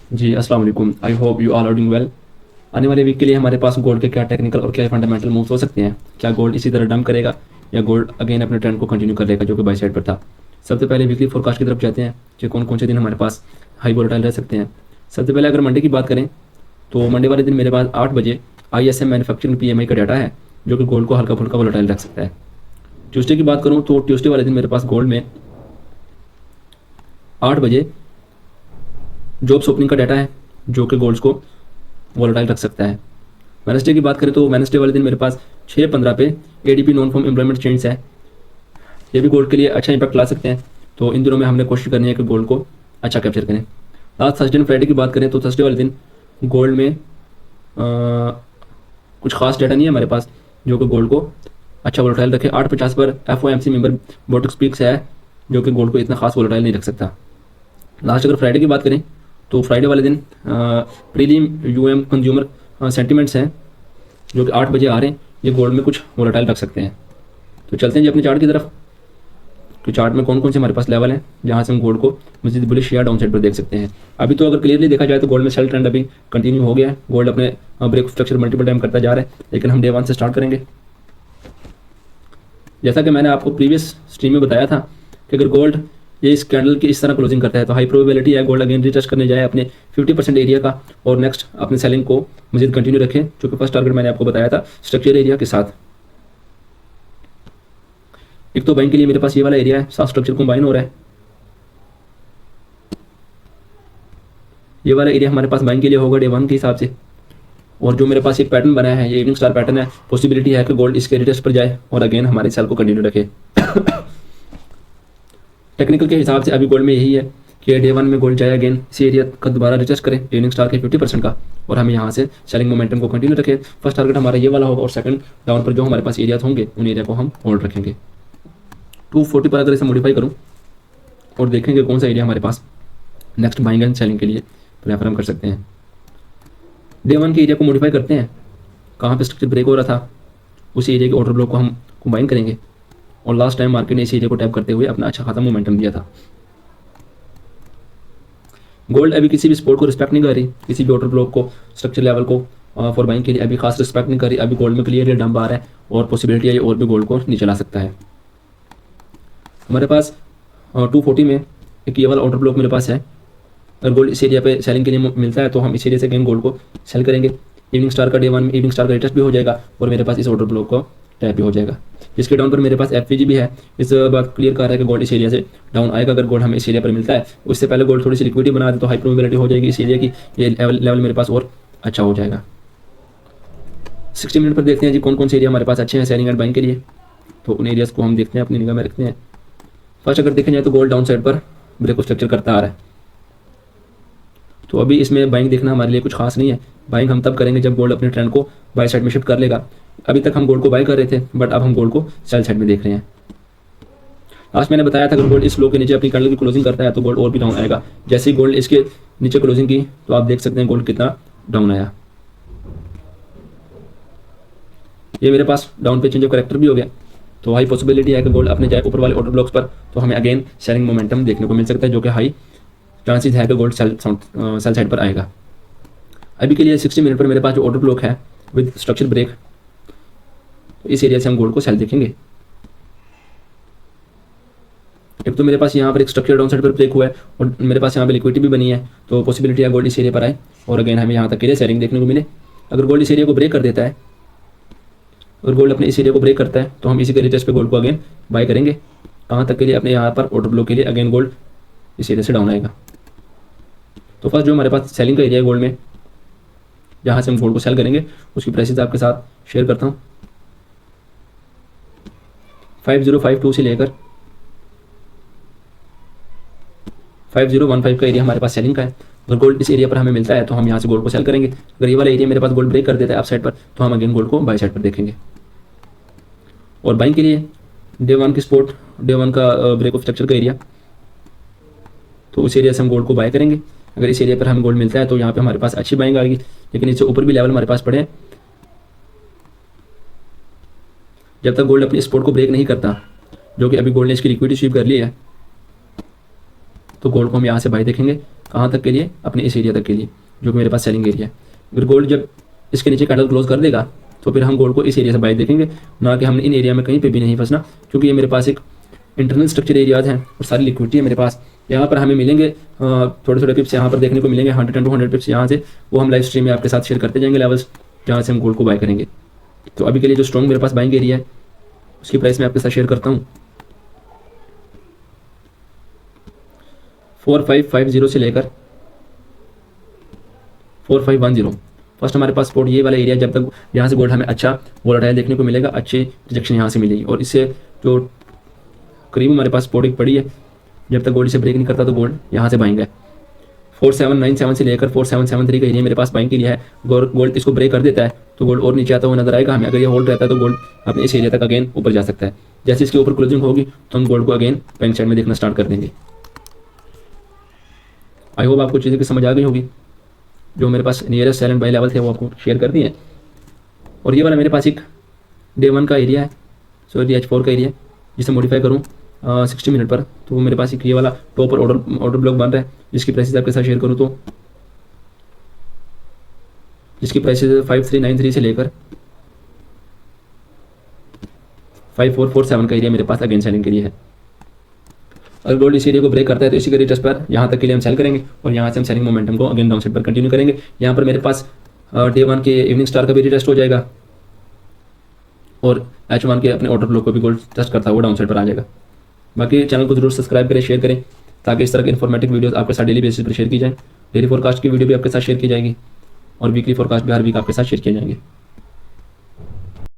जी अस्सलाम वालेकुम। I hope you all are doing well. आने वाले वीक के लिए हमारे पास गोल्ड के क्या टेक्निकल और क्या फंडामेंटल मूव्स हो सकते हैं। क्या गोल्ड इसी तरह डंप करेगा या गोल्ड अगेन अपने ट्रेंड को कंटिन्यू कर लेगा जो कि बाई साइड पर था। सबसे पहले वीकली फोरकास्ट की तरफ जाते हैं कि कौन कौन से दिन हमारे पास हाई वोलेटाइल रह सकते हैं। सबसे पहले अगर मंडे की बात करें तो मंडे वाले दिन मेरे पास 8 बजे ISM मैन्युफैक्चरिंग PMI का डाटा है जो कि गोल्ड को हल्का फुल्का वोलेटाइल रख सकता है। ट्यूसडे की बात करूँ तो ट्यूसडे वाले दिन मेरे पास गोल्ड में 8 बजे जॉब्स ओपनिंग का डाटा है जो कि गोल्ड्स को वोलेटाइल रख सकता है। वेनसडे की बात करें तो वेनसडे वाले दिन मेरे पास 6:15 पे ADP non farm employment change है। ये भी गोल्ड के लिए अच्छा इंपैक्ट ला सकते हैं। तो इन दिनों में हमने कोशिश करनी है कि गोल्ड को अच्छा कैप्चर करें। लास्ट थर्सडे एंड फ्राइडे की बात करें तो थर्सडे वाले दिन गोल्ड में कुछ खास डाटा नहीं है हमारे पास जो कि गोल्ड को अच्छा वोलेटाइल रखे। 8:50 पर FOMC मेंबर बोटक स्पीक्स है जो कि गोल्ड को इतना खास वोलेटाइल नहीं रख सकता। लास्ट अगर फ्राइडे की बात करें तो फ्राइडे वाले दिन प्रीलिम UM कंज्यूमर सेंटिमेंट्स हैं जो कि 8 बजे आ रहे हैं। ये गोल्ड में कुछ वोलेटाइल रख सकते हैं। तो चलते हैं जी अपने चार्ट की तरफ। तो चार्ट में कौन कौन से हमारे पास लेवल हैं जहाँ से हम गोल्ड को मजीद बुलिश या डाउन साइड पर देख सकते हैं। अभी तो अगर क्लियरली देखा जाए तो गोल्ड में सेल ट्रेंड अभी कंटिन्यू हो गया है। गोल्ड अपने ब्रेक स्ट्रक्चर मल्टीपल टाइम करता जा रहा है, लेकिन हम डे 1 से स्टार्ट करेंगे। जैसा कि मैंने आपको प्रीवियस स्ट्रीम में बताया था कि अगर गोल्ड ये इस कैंडल की इस तरह क्लोजिंग करता है तो हाई प्रोबेबिलिटी है गोल्ड अगेन रिटच करने जाए अपने 50% एरिया का और नेक्स्ट अपने सेलिंग को मजीद कंटिन्यू रखें। क्योंकि फर्स्ट टारगेट मैंने आपको बताया था स्ट्रक्चर एरिया के साथ। एक तो बाइंग के लिए मेरे पास ये वाला एरिया है, 7 स्ट्रक्चर कंबाइन हो रहा है। ये वाला एरिया हमारे पास बाइंग के लिए होगा डे 1 के हिसाब से। और जो मेरे पास एक पैटर्न बना है ये इवनिंग स्टार पैटर्न है, पॉसिबिलिटी है कि गोल्ड इसके रिटेस्ट पर जाए और अगेन हमारे सेल को कंटिन्यू रखे। टेक्निकल के हिसाब से अभी गोल्ड में यही है कि डे 1 में गोल्ड जाए अगेन इसी एरिया का दोबारा रिटेस्ट करें इवनिंग स्टार के 50% का और हमें यहाँ से सेलिंग मोमेंटम को कंटिन्यू रखें। फर्स्ट टारगेट हमारा ये वाला होगा और सेकंड डाउन पर जो हमारे पास एरिया होंगे उन एरिया को हम होल्ड रखेंगे। 240 पर अगर इसे मॉडिफाई करूँ और देखेंगे कौन सा एरिया हमारे पास नेक्स्ट बाइंग एंड सेलिंग के लिए प्रेफर हम कर सकते हैं। डे 1 के एरिया को मॉडिफाई करते हैं, कहाँ पे स्ट्रक्चर ब्रेक हो रहा था उसी एरिया के ऑर्डर ब्लॉक को हम कंबाइन करेंगे और लास्ट टाइम मार्केट ने इस एरिया को टैप करते हुए अपना अच्छा खासा मोमेंटम दिया था। गोल्ड अभी किसी भी सपोर्ट को रिस्पेक्ट नहीं कर रही, किसी भी ऑर्डर ब्लॉक को स्ट्रक्चर लेवल को फॉर बाइंग के लिए अभी खास रिस्पेक्ट नहीं कर रही। अभी गोल्ड में क्लियरली डंप आ रहा है और पॉसिबिलिटी है ये और भी गोल्ड को नीचे ला सकता है। हमारे पास 240 में एक ये वाला ऑर्डर ब्लॉक मेरे पास है। अगर गोल्ड इस एरिया पे सेलिंग के लिए मिलता है तो हम इस एरिया से अगेन गोल्ड को सेल करेंगे। इवनिंग स्टार का डे 1 में इवनिंग स्टार का रिटेस्ट भी हो जाएगा और मेरे पास इस ऑर्डर ब्लॉक को टैप भी हो जाएगा। इसके डाउन पर मेरे पास FVG भी है। इस बात क्लियर कर रहा है कि गोल्ड इस एरिया से डाउन आएगा। अगर गोल्ड हमें इस एरिया पर मिलता है उससे पहले गोल्ड थोड़ी सी लिक्विडिटी बना दे तो हाई प्रोबेबिलिटी हो जाएगी इस एरिया की, ये लेवल मेरे पास और अच्छा हो जाएगा। 60 मिनट पर देखते हैं जी कौन कौन से एरिया हमारे पास अच्छे हैं सेलिंग एंड बाइंग के लिए। तो उन एरियाज को हम देखते हैं, अपनी निगाह में रखते हैं। फर्स्ट अगर देखा जाए तो गोल्ड डाउन साइड पर ब्रेक स्ट्रक्चर करता आ रहा है, तो अभी इसमें बाइंग देखना हमारे लिए कुछ खास नहीं है। बाइंग हम तब करेंगे जब गोल्ड अपने ट्रेंड को बाय साइड में शिफ्ट कर लेगा। अभी तक हम गोल्ड को बाय कर रहे थे बट अब हम गोल्ड को सेल साइड में देख रहे हैं। लास्ट मैंने बताया था अगर गोल्ड इस लो के नीचे अपनी कैंडल की क्लोजिंग करता है तो गोल्ड और भी डाउन आएगा। जैसे ही गोल्ड इसके नीचे क्लोजिंग की तो आप देख सकते हैं गोल्ड कितना डाउन आया। ये मेरे पास डाउन पे चेंज ऑफ करेक्टर भी हो गया, तो हाई पॉसिबिलिटी है कि गोल्ड अपने जाए ऊपर वाले ऑर्डर ब्लॉक्स पर तो हमें अगेन सेलिंग मोमेंटम देखने को मिल सकता है जो कि हाई चांसेस है कि गोल्ड सेल साइड पर आएगा। अभी के लिए 60 मिनट पर मेरे पास जो ऑर्डर ब्लॉक है विद स्ट्रक्चर ब्रेक, तो इस एरिया से हम गोल्ड को सेल देखेंगे। एक तो मेरे पास यहाँ पर एक स्ट्रक्चर डाउन साइड पर ब्रेक हुआ है और मेरे पास यहाँ पे लिक्विडिटी भी बनी है, तो पॉसिबिलिटी है गोल्ड इस एरिया पर आए और अगेन हमें यहाँ तक के लिए सेलिंग देखने को मिले। अगर गोल्ड इस एरिया को ब्रेक कर देता है, अगर गोल्ड अपने इस एरिया को ब्रेक करता है तो हम इसी के रिटेस्ट पे गोल्ड को अगेन बाय करेंगे। कहाँ तक के लिए? अपने यहाँ पर ऑर्डर ब्लॉक के लिए अगेन गोल्ड इस एरिया से डाउन आएगा। तो फर्स्ट जो हमारे पास सेलिंग का एरिया है गोल्ड में, जहाँ से हम गोल्ड को सेल करेंगे उसकी प्राइसेस आपके साथ शेयर करता हूँ। 5052 से लेकर 5015 का एरिया हमारे पास सेलिंग का है। अगर गोल्ड इस एरिया पर हमें मिलता है तो हम यहाँ से गोल्ड को सेल करेंगे। अगर ये वाला एरिया मेरे पास गोल्ड ब्रेक कर देता है अप साइड पर तो हम अगेन गोल्ड को बाय साइड पर देखेंगे। और बाइंग के लिए डे 1 की स्पोर्ट, डे 1 का ब्रेक ऑफ स्ट्रक्चर का एरिया, तो उस एरिया से हम गोल्ड को बाय करेंगे। अगर इस एरिया पर हमें गोल्ड मिलता है तो यहाँ पे हमारे पास अच्छी बाइंग आएगी, लेकिन इससे ऊपर भी लेवल हमारे पास पड़े हैं। जब तक गोल्ड अपनी स्पोर्ट को ब्रेक नहीं करता, जो कि अभी गोल्ड ने इसकी लिक्विडिटी स्वीप कर ली है, तो गोल्ड को हम यहाँ से बाई देखेंगे कहाँ तक के लिए, अपने इस एरिया तक के लिए जो कि मेरे पास सेलिंग एरिया है। अगर गोल्ड जब इसके नीचे कैंडल क्लोज कर देगा तो फिर हम गोल्ड को इस एरिया से बाई देखेंगे, ना कि हमने इन एरिया में कहीं पे भी नहीं फंसना, क्योंकि ये मेरे पास एक इंटरनल स्ट्रक्चर एरियाज हैं और सारी लिक्विडिटी है मेरे पास। यहाँ पर हमें मिलेंगे थोड़े थोड़े पिप्स यहाँ पर देखने को मिलेंगे, 100 टू 200 पिप्स यहाँ से, वो हम लाइव स्ट्रीम में आपके साथ शेयर करते जाएंगे लेवल्स जहाँ से हम गोल्ड को बाय करेंगे। तो अभी के लिए जो स्ट्रॉन्ग मेरे पास बाइंग एरिया है उसकी प्राइस मैं आपके साथ शेयर करता हूँ 4550 से लेकर 4510। फर्स्ट हमारे पास सपोर्ट ये वाला एरिया, जब तक यहाँ से गोल्ड हमें अच्छा वोलेटाइल देखने को मिलेगा, अच्छी रिजेक्शन यहाँ से मिलेगी, और इससे जो करीब हमारे पास सपोर्ट एक पड़ी है, जब तक गोल्ड इसे ब्रेक नहीं करता तो गोल्ड यहाँ से बाइंग है। 4797 से लेकर 4773 का एरिया मेरे पास बाइंग के लिए है। गोल्ड इसको ब्रेक कर देता है तो गोल्ड और नीचे आता हुआ नजर आएगा हमें। अगर ये होल्ड रहता है तो गोल्ड अपने इस एरिया तक अगेन ऊपर जा सकता है। जैसे इसके ऊपर क्लोजिंग होगी तो हम गोल्ड को अगेन बैंक साइड में देखना स्टार्ट कर देंगे। आई होप आपको चीज़ें की समझ आ गई होगी। जो मेरे पास nearest cell and by level थे वो आपको शेयर कर दिए। और ये वाला मेरे पास एक डे 1 का एरिया है, सॉरी H4 का एरिया है, जिसे मॉडिफाई करूँ 60 मिनट पर, तो मेरे पास एक ये वाला टॉप पर ऑर्डर ब्लॉक बन रहा है, जिसकी प्राइसेस आपके साथ शेयर करूँ तो जिसकी प्राइसेस 5393 से लेकर 5447 का एरिया मेरे पास अगेन सेलिंग के लिए है। अगर गोल्ड इस एरिया को ब्रेक करता है तो इसी के रिटर्स पर यहाँ तक के लिए हम सेल करेंगे और यहाँ से हम सेलिंग मोमेंटम को अगेन डाउन साइड पर कंटिन्यू करेंगे। यहाँ पर मेरे पास डे 1 के इवनिंग स्टार का भी रिटेस्ट हो जाएगा और H1 के अपने ऑर्डर ब्लॉक को भी गोल्ड टेस्ट करता है वो डाउन साइड पर आ जाएगा। बाकी चैनल को जरूर सब्सक्राइब करें, शेयर करें, ताकि इस तरह के इन्फॉर्मेटिव वीडियोस आपके साथ डेली बेसिस पर शेयर की जाए। डेली फोरकास्ट की वीडियो भी आपके साथ शेयर की जाएगी और वीकली फोरकास्ट भी हर वीक आपके साथ शेयर किए जाएंगे।